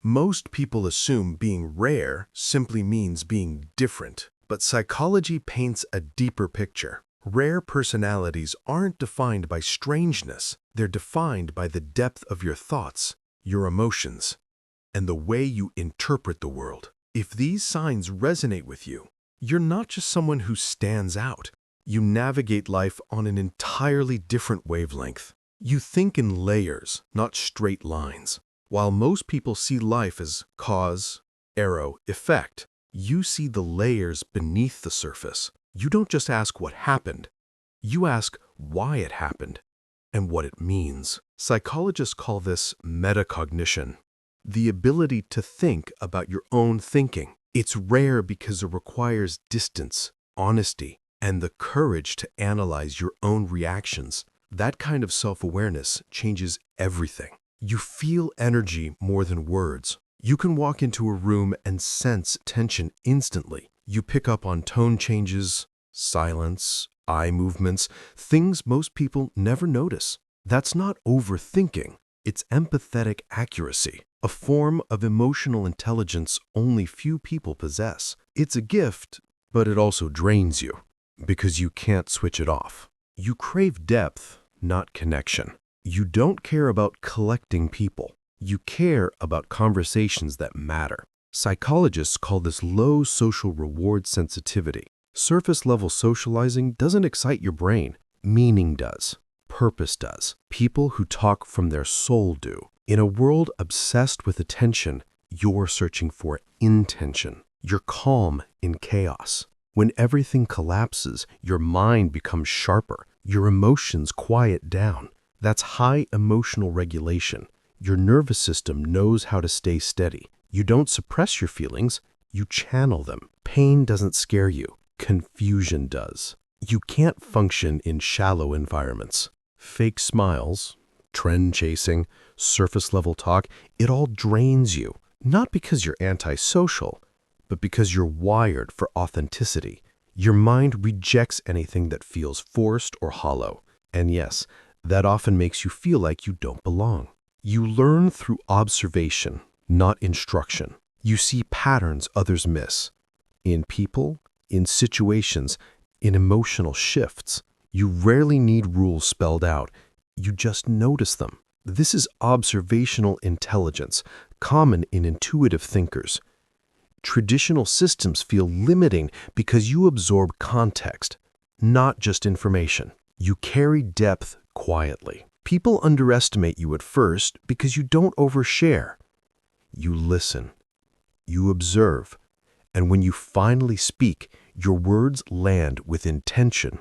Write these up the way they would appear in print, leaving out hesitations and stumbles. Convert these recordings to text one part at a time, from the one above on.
Most people assume being rare simply means being different, but psychology paints a deeper picture. Rare personalities aren't defined by strangeness, they're defined by the depth of your thoughts, your emotions, and the way you interpret the world. If these signs resonate with you, you're not just someone who stands out. You navigate life on an entirely different wavelength. You think in layers, not straight lines. While most people see life as cause, arrow, effect, you see the layers beneath the surface. You don't just ask what happened, you ask why it happened and what it means. Psychologists call this metacognition, the ability to think about your own thinking. It's rare because it requires distance, honesty, and the courage to analyze your own reactions. That kind of self-awareness changes everything. You feel energy more than words. You can walk into a room and sense tension instantly. You pick up on tone changes, silence, eye movements, things most people never notice. That's not overthinking. It's empathetic accuracy, a form of emotional intelligence only few people possess. It's a gift, but it also drains you because you can't switch it off. You crave depth, not connection. You don't care about collecting people. You care about conversations that matter. Psychologists call this low social reward sensitivity. Surface-level socializing doesn't excite your brain. Meaning does. Purpose does. People who talk from their soul do. In a world obsessed with attention, you're searching for intention. You're calm in chaos. When everything collapses, your mind becomes sharper. Your emotions quiet down. That's high emotional regulation. Your nervous system knows how to stay steady. You don't suppress your feelings, you channel them. Pain doesn't scare you, confusion does. You can't function in shallow environments. Fake smiles, trend chasing, surface-level talk, it all drains you. Not because you're antisocial, but because you're wired for authenticity. Your mind rejects anything that feels forced or hollow. And yes, that often makes you feel like you don't belong. You learn through observation, not instruction. You see patterns others miss. In people, in situations, in emotional shifts. You rarely need rules spelled out. You just notice them. This is observational intelligence, common in intuitive thinkers. Traditional systems feel limiting because you absorb context, not just information. You carry depth quietly. People underestimate you at first because you don't overshare. You listen. You observe. And when you finally speak, your words land with intention.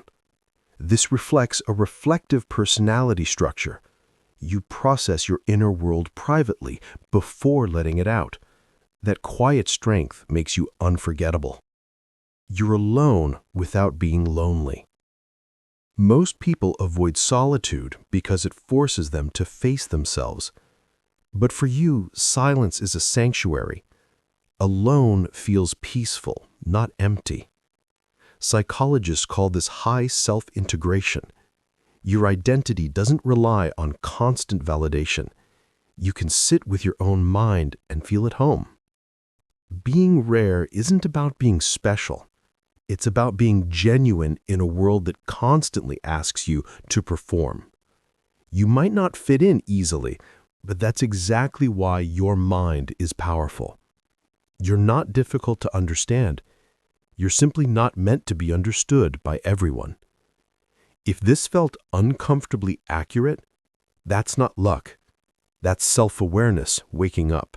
This reflects a reflective personality structure. You process your inner world privately before letting it out. That quiet strength makes you unforgettable. You're alone without being lonely. Most people avoid solitude because it forces them to face themselves. But for you, silence is a sanctuary. Alone feels peaceful, not empty. Psychologists call this high self-integration. Your identity doesn't rely on constant validation. You can sit with your own mind and feel at home. Being rare isn't about being special. It's about being genuine in a world that constantly asks you to perform. You might not fit in easily, but that's exactly why your mind is powerful. You're not difficult to understand. You're simply not meant to be understood by everyone. If this felt uncomfortably accurate, that's not luck. That's self-awareness waking up.